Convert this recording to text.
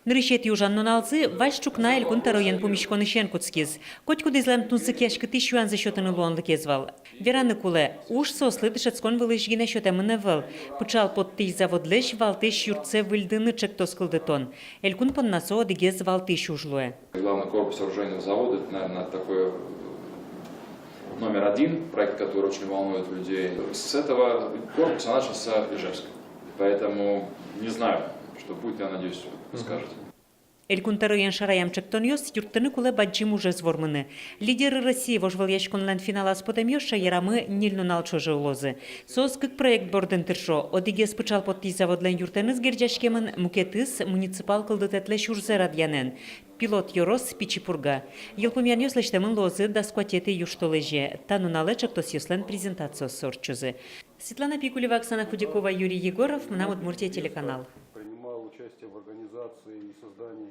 Нырышет южан нуналзы вальщукна элькун тароен помещконы щенкутскиз. Коть куды излем тунзыкешка тысячуан за счетаны лонлы кезвал. Вераны куле, уж сослы дышецкон вылышгине счетемыны выл. Пучал под тыш заводлыш валтыш юрце выльдыны чектос кылдытон. Элькун поннасо одыгез валтыш ужлуе. Главный корпус оружейных заводов, это, наверное, такой номер один, проект, который очень волнует людей. С этого корпуса начался Ижевск. Поэтому не знаю, что будет, я надеюсь, вы скажете. Элькун тароен шараям чектоньос юрттыны куле баджим уже звормыны. Лидеры России вожвал яшконлен финала спотемьёша ярамы нильну налчоже улозы. Соз кык проект борден тыршо, одыгез пычал под тиз заводлен юртеныз герджашкемын мукетыз муниципал кылдытетле шурзе радьянен. Пилот Йорос Пичипурга. Елпумян ёслештемын лозы да скватеты юштолеже. Танунале чектос ёслен презентацио сорчузы. Светлана Пикулева, Оксана Худякова, Юрий Егоров, Удмуртия телеканал. Принимал участие в организации и создании